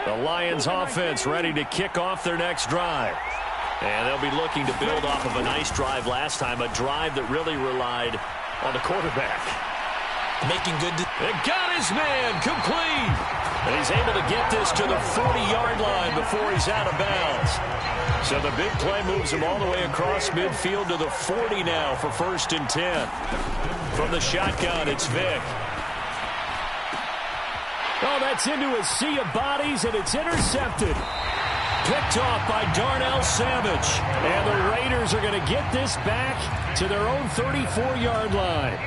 The Lions offense ready to kick off their next drive. And they'll be looking to build off of a nice drive last time, a drive that really relied on the quarterback. Making good. It got his man complete. And he's able to get this to the 40-yard line before he's out of bounds. So the big play moves him all the way across midfield to the 40 now for 1st and 10. From the shotgun, it's Vick. Oh, that's into a sea of bodies, and it's intercepted. Picked off by Darnell Savage. And the Raiders are going to get this back to their own 34-yard line.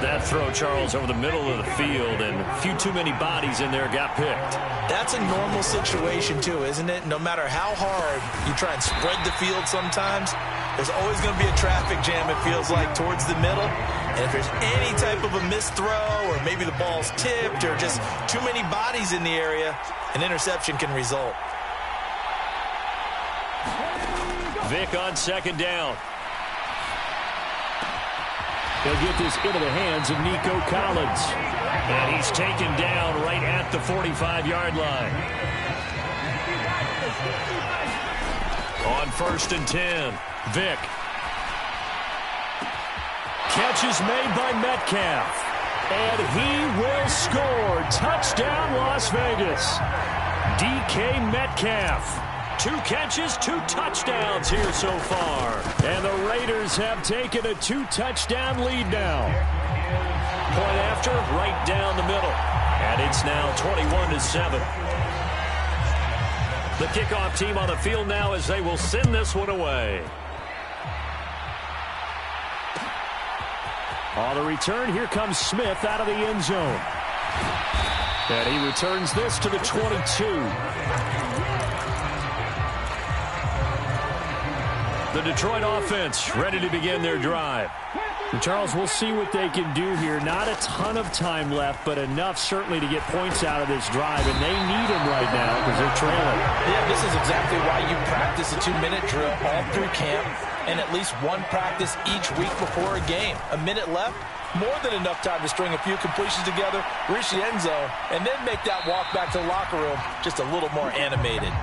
That throw, Charles, over the middle of the field, and a few too many bodies in there got picked. That's a normal situation, too, isn't it? No matter how hard you try and spread the field sometimes, there's always going to be a traffic jam, it feels like, towards the middle. And if there's any type of a missed throw, or maybe the ball's tipped, or just too many bodies in the area, an interception can result. Vick on 2nd down. He'll get this into the hands of Nico Collins. And he's taken down right at the 45-yard line. On 1st and 10, Vick. Catch is made by Metcalf. And he will score. Touchdown, Las Vegas. DK Metcalf. 2 catches, 2 touchdowns here so far. And the Raiders have taken a 2-touchdown lead now. Point after, right down the middle. And it's now 21-7. The kickoff team on the field now as they will send this one away. On the return, here comes Smith out of the end zone. And he returns this to the 22. The Detroit offense ready to begin their drive. And Charles, we'll see what they can do here. Not a ton of time left, but enough certainly to get points out of this drive. And they need them right now because they're trailing. Yeah, this is exactly why you practice a 2-minute drill all through camp and at least one practice each week before a game. A minute left, more than enough time to string a few completions together, reach the end zone, and then make that walk back to the locker room just a little more animated.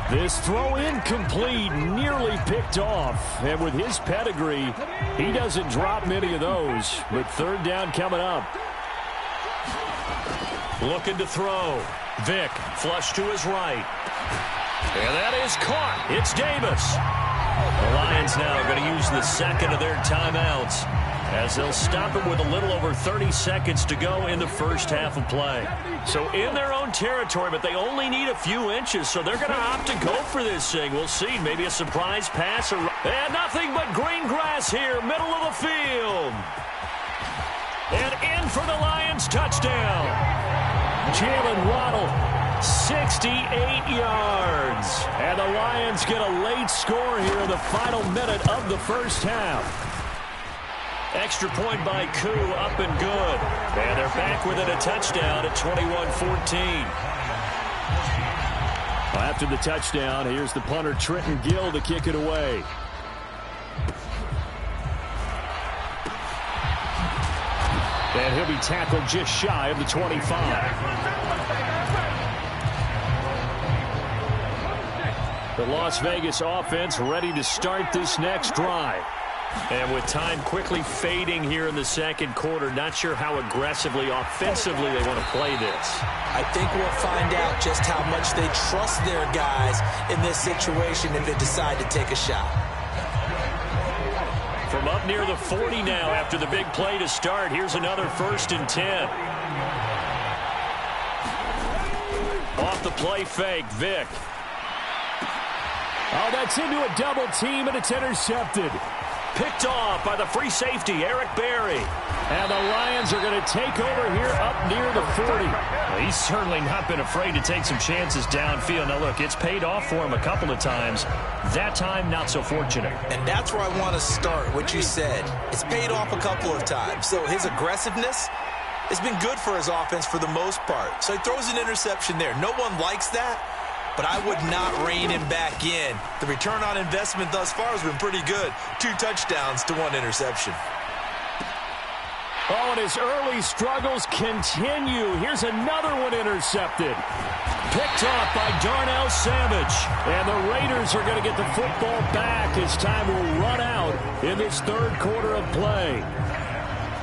This throw incomplete, nearly picked off. And with his pedigree, he doesn't drop many of those. But 3rd down coming up. Looking to throw. Vick, flush to his right. And that is caught. It's Davis. The Lions now are going to use the 2nd of their timeouts as they'll stop it with a little over 30 seconds to go in the first half of play. So in their own territory, but they only need a few inches, so they're going to opt to go for this thing. We'll see. Maybe a surprise pass. And nothing but green grass here, middle of the field. And in for the Lions touchdown. Jalen Waddle, 68 yards. And the Lions get a late score here in the final minute of the first half. Extra point by Koo, up and good. And they're back within a touchdown at 21-14. After the touchdown, here's the punter Trenton Gill to kick it away. And he'll be tackled just shy of the 25. The Las Vegas offense ready to start this next drive. And with time quickly fading here in the second quarter, not sure how aggressively, offensively they want to play this. I think we'll find out just how much they trust their guys in this situation if they decide to take a shot. From up near the 40 now after the big play to start, here's another 1st and 10. Off the play fake, Vick. Oh, that's into a double team, and it's intercepted. Picked off by the free safety, Eric Berry. And the Lions are going to take over here up near the 40. Well, he's certainly not been afraid to take some chances downfield. Now, look, it's paid off for him a couple of times. That time, not so fortunate. And that's where I want to start, what you said. It's paid off a couple of times. So his aggressiveness has been good for his offense for the most part. So he throws an interception there. No one likes that. But I would not rein him back in. The return on investment thus far has been pretty good. 2 touchdowns to 1 interception. Oh, and his early struggles continue. Here's another one intercepted. Picked off by Darnell Savage. And the Raiders are going to get the football back as time will run out in this third quarter of play.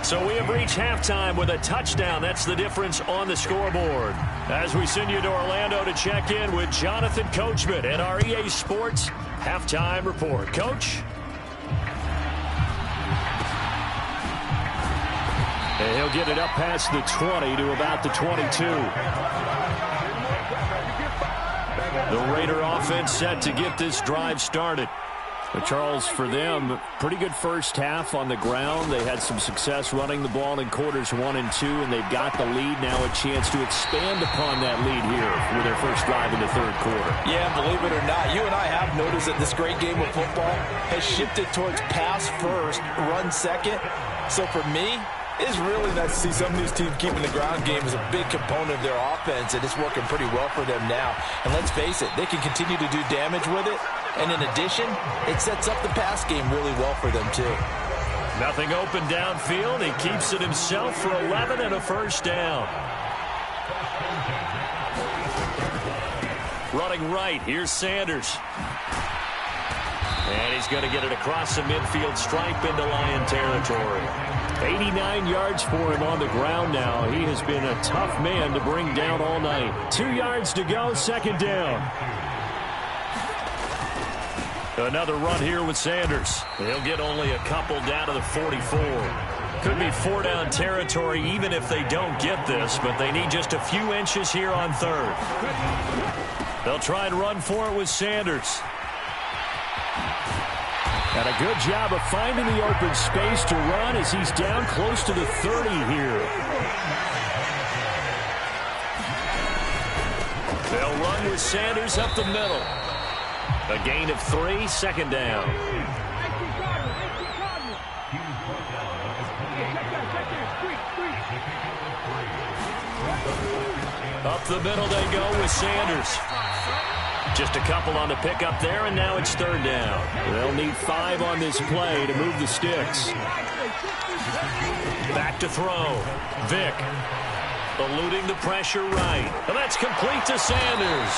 So we have reached halftime with a touchdown. That's the difference on the scoreboard. As we send you to Orlando to check in with Jonathan Coachman at our EA Sports Halftime Report. Coach? And he'll get it up past the 20 to about the 22. The Raider offense set to get this drive started. But Charles, for them, pretty good first half on the ground. They had some success running the ball in quarters 1 and 2, and they've got the lead now, a chance to expand upon that lead here with their first drive in the third quarter. Yeah, believe it or not, you and I have noticed that this great game of football has shifted towards pass first, run second. So for me, it's really nice to see some of these teams keeping the ground game as a big component of their offense, and it's working pretty well for them now. And let's face it, they can continue to do damage with it. And in addition, it sets up the pass game really well for them, too. Nothing open downfield. He keeps it himself for 11 and a first down. Running right, here's Sanders. And he's going to get it across the midfield stripe into Lion territory. 89 yards for him on the ground now. He has been a tough man to bring down all night. 2 yards to go, second down. Another run here with Sanders. He'll get only a couple down to the 44. Could be 4-down territory even if they don't get this, but they need just a few inches here on third. They'll try and run for it with Sanders. And a good job of finding the open space to run as he's down close to the 30 here. They'll run with Sanders up the middle. A gain of 3, second down. Up the middle they go with Sanders. Just a couple on the pickup there, and now it's third down. They'll need 5 on this play to move the sticks. Back to throw. Vick eluding the pressure right. And that's complete to Sanders.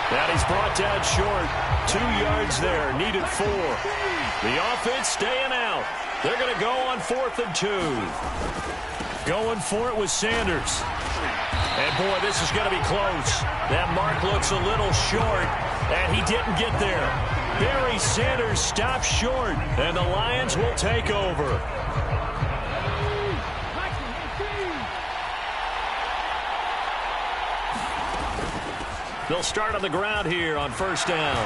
And he's brought down short. 2 yards there, needed 4. The offense staying out. They're going to go on 4th and 2. Going for it with Sanders. And, boy, this is going to be close. That mark looks a little short, and he didn't get there. Barry Sanders stops short, and the Lions will take over. They'll start on the ground here on first down.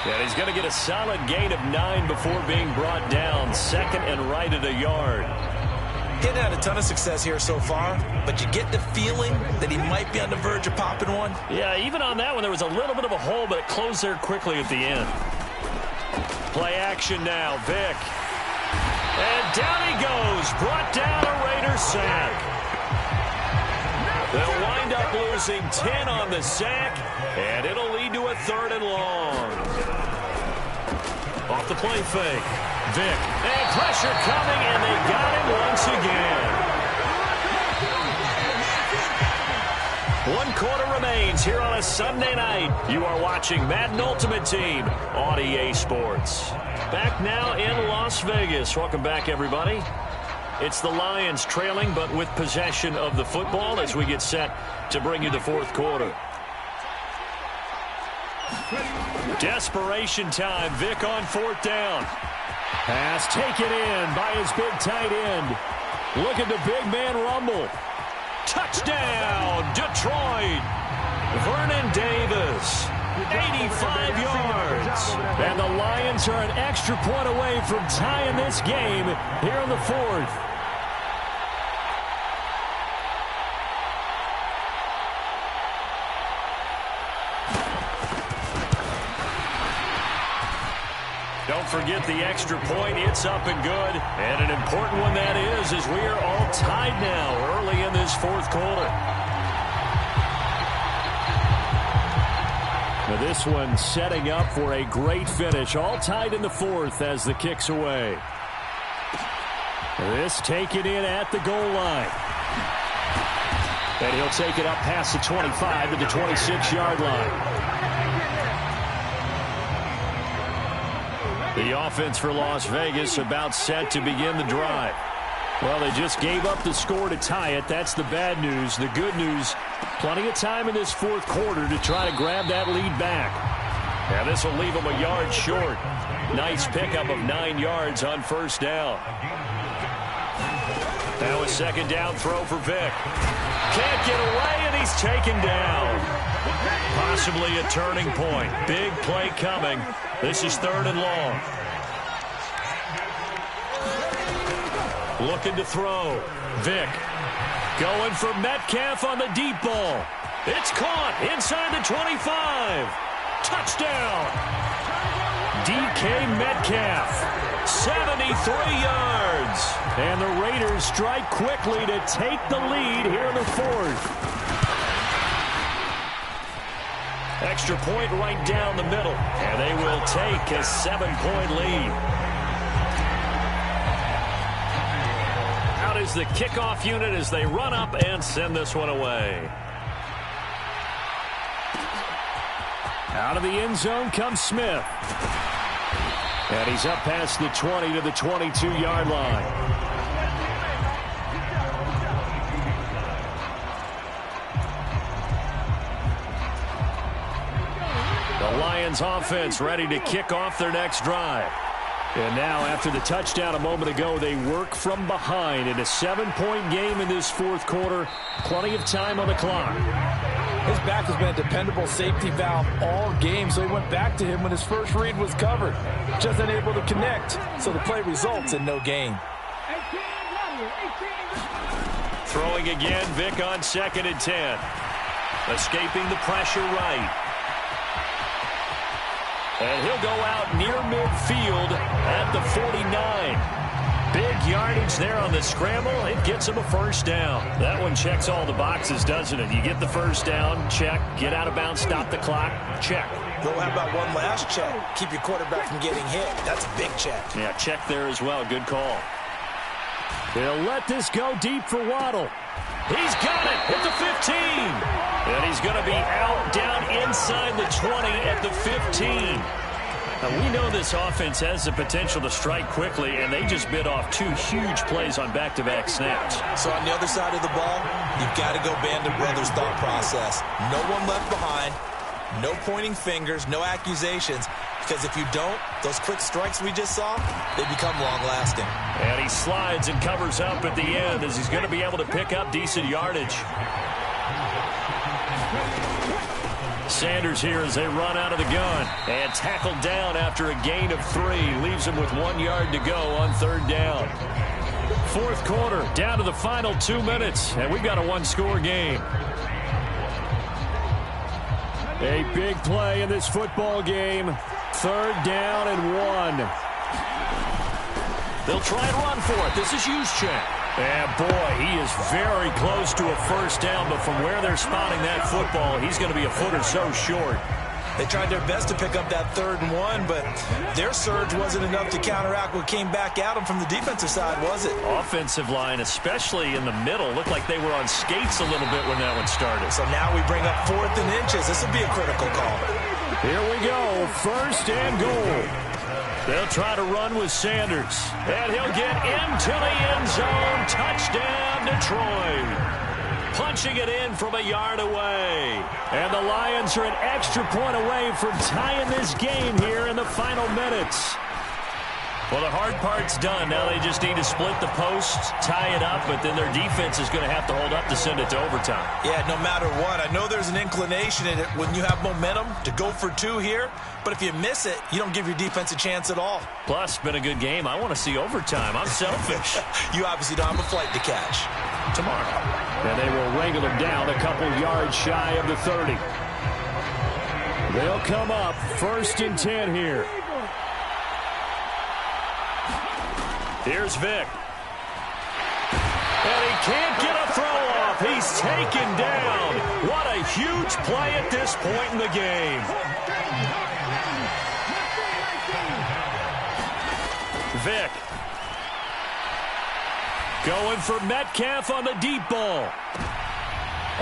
And he's going to get a solid gain of 9 before being brought down. Second and right at a yard. Getting had a ton of success here so far, but you get the feeling that he might be on the verge of popping one. Yeah, even on that one, there was a little bit of a hole, but it closed there quickly at the end. Play action now, Vick. And down he goes, brought down a Raider sack. They'll wind up losing 10 on the sack, and it'll lead to a 3rd and long. Off the play fake. Vick. And pressure coming, and they got him once again. 1 quarter remains here on a Sunday night. You are watching Madden Ultimate Team on EA Sports. Back now in Las Vegas. Welcome back, everybody. It's the Lions trailing, but with possession of the football as we get set to bring you the 4th quarter. Desperation time. Vick on 4th down. Pass taken in by his big tight end. Look at the big man rumble. Touchdown, Detroit. Vernon Davis. 85 yards. And the Lions are an extra point away from tying this game here in the 4th. Don't forget the extra point. It's up and good. And an important one that is, as we are all tied now early in this 4th quarter. Now this one setting up for a great finish. All tied in the 4th as the kick's away. This taken in at the goal line. And he'll take it up past the 25 to the 26-yard line. The offense for Las Vegas about set to begin the drive. Well, they just gave up the score to tie it. That's the bad news. The good news, plenty of time in this fourth quarter to try to grab that lead back. And this will leave them a yard short. Nice pickup of 9 yards on first down. Now a second down throw for Vic. Can't get away, and he's taken down. Possibly a turning point. Big play coming. This is 3rd and long. Looking to throw. Vic going for Metcalf on the deep ball. It's caught inside the 25. Touchdown. DK Metcalf, 73 yards. And the Raiders strike quickly to take the lead here in the fourth. Extra point right down the middle. And they will take a 7-point lead. Out is the kickoff unit as they run up and send this one away. Out of the end zone comes Smith. And he's up past the 20 to the 22-yard line. The Lions offense ready to kick off their next drive. And now, after the touchdown a moment ago, they work from behind in a 7-point game in this fourth quarter. Plenty of time on the clock. His back has been a dependable safety valve all game, so he went back to him when his first read was covered. Just unable to connect, so the play results in no gain. Throwing again, Vic on 2nd and 10. Escaping the pressure right. And he'll go out near midfield at the 49. Big yardage there on the scramble. It gets him a first down. That one checks all the boxes, doesn't it? You get the first down, check. Get out of bounds, stop the clock, check. Well, how about one last check? Keep your quarterback from getting hit. That's a big check. Yeah, check there as well. Good call. They'll let this go deep for Waddle. He's got it at the 15. And he's going to be out down inside the 20 at the 15. Now, we know this offense has the potential to strike quickly, and they just bit off 2 huge plays on back-to-back snaps. So on the other side of the ball, you've got to go Band of Brothers thought process. No one left behind, no pointing fingers, no accusations, because if you don't, those quick strikes we just saw, they become long-lasting. And he slides and covers up at the end as he's going to be able to pick up decent yardage. Sanders here as they run out of the gun. And tackled down after a gain of 3. Leaves him with 1 yard to go on 3rd down. Fourth quarter, down to the final 2 minutes. And we've got a 1-score game. A big play in this football game. 3rd down and 1. They'll try and run for it. This is Juszczyk. And, boy, he is very close to a first down, but from where they're spotting that football, he's going to be a foot or so short. They tried their best to pick up that 3rd and 1, but their surge wasn't enough to counteract what came back at them from the defensive side, was it? Offensive line, especially in the middle, looked like they were on skates a little bit when that one started. So now we bring up 4th and inches. This will be a critical call. Here we go, 1st and goal. They'll try to run with Sanders. And he'll get into the end zone. Touchdown, Detroit. Punching it in from a yard away. And the Lions are an extra point away from tying this game here in the final minutes. Well, the hard part's done. Now they just need to split the posts, tie it up, but then their defense is going to have to hold up to send it to overtime. Yeah, no matter what. I know there's an inclination in it when you have momentum to go for 2 here, but if you miss it, you don't give your defense a chance at all. Plus, been a good game. I want to see overtime. I'm selfish. You obviously don't have a flight to catch. Tomorrow. And they will wrangle him down a couple yards shy of the 30. They'll come up 1st and 10 here. Here's Vic. And he can't get a throw off. He's taken down. What a huge play at this point in the game. Vic. Going for Metcalf on the deep ball.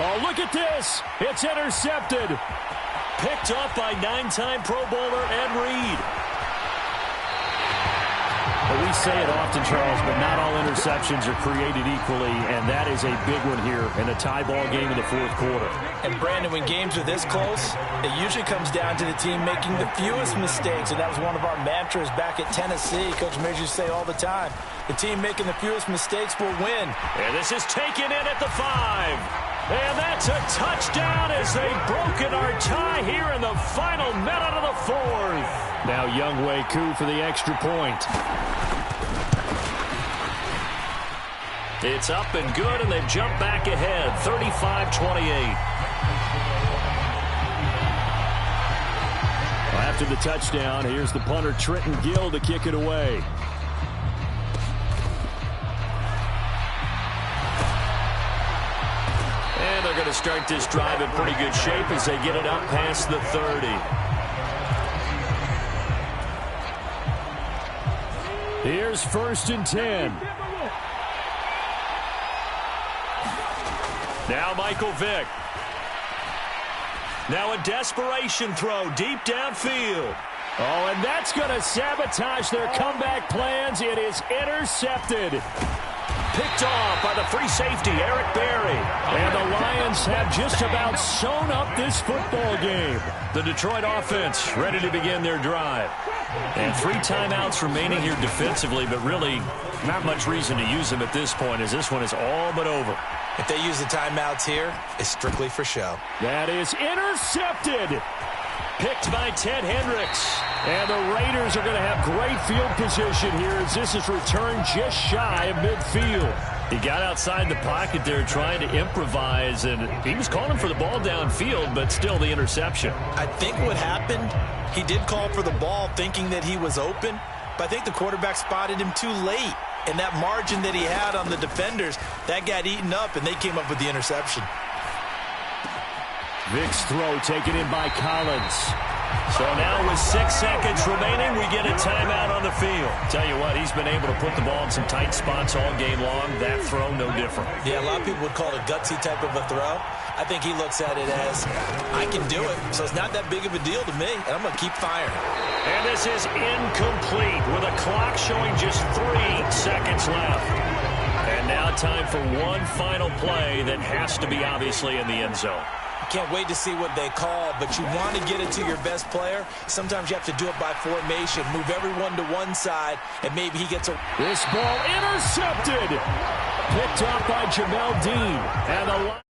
Oh, look at this. It's intercepted. Picked off by 9-time Pro Bowler Ed Reed. Well, we say it often, Charles, but not all interceptions are created equally, and that is a big one here in a tie ball game in the fourth quarter. And, Brandon, when games are this close, it usually comes down to the team making the fewest mistakes, and that was one of our mantras back at Tennessee. Coach Mears used to say all the time, the team making the fewest mistakes will win. And this is taken in at the 5. And that's a touchdown as they've broken our tie here in the final minute of the fourth. Now Younghoe Koo for the extra point. It's up and good, and they've jumped back ahead, 35-28. After the touchdown, here's the punter Trenton Gill to kick it away. And they're going to start this drive in pretty good shape as they get it up past the 30. Here's 1st and 10. Now Michael Vick. Now a desperation throw deep downfield. Oh, and that's going to sabotage their comeback plans. It is intercepted. Picked off by the free safety, Eric Berry. And the Lions have just about sewn up this football game. The Detroit offense ready to begin their drive. And 3 timeouts remaining here defensively, but really not much reason to use them at this point as this one is all but over. If they use the timeouts here, it's strictly for show. That is intercepted. Picked by Ted Hendricks. And the Raiders are going to have great field position here as this is returned just shy of midfield. He got outside the pocket there trying to improvise, and he was calling for the ball downfield, but still the interception. I think what happened, he did call for the ball thinking that he was open, but I think the quarterback spotted him too late. And that margin that he had on the defenders, that got eaten up, and they came up with the interception. Vick's throw taken in by Collins. So now with 6 seconds remaining, we get a timeout on the field. Tell you what, he's been able to put the ball in some tight spots all game long. That throw, no different. Yeah, a lot of people would call it a gutsy type of a throw. I think he looks at it as, I can do it, so it's not that big of a deal to me, and I'm going to keep firing. And this is incomplete with a clock showing just 3 seconds left. And now time for one final play that has to be obviously in the end zone. Can't wait to see what they call, but you want to get it to your best player. Sometimes you have to do it by formation. Move everyone to one side, and maybe he gets a... This ball intercepted. Picked off by Jamel Dean. And the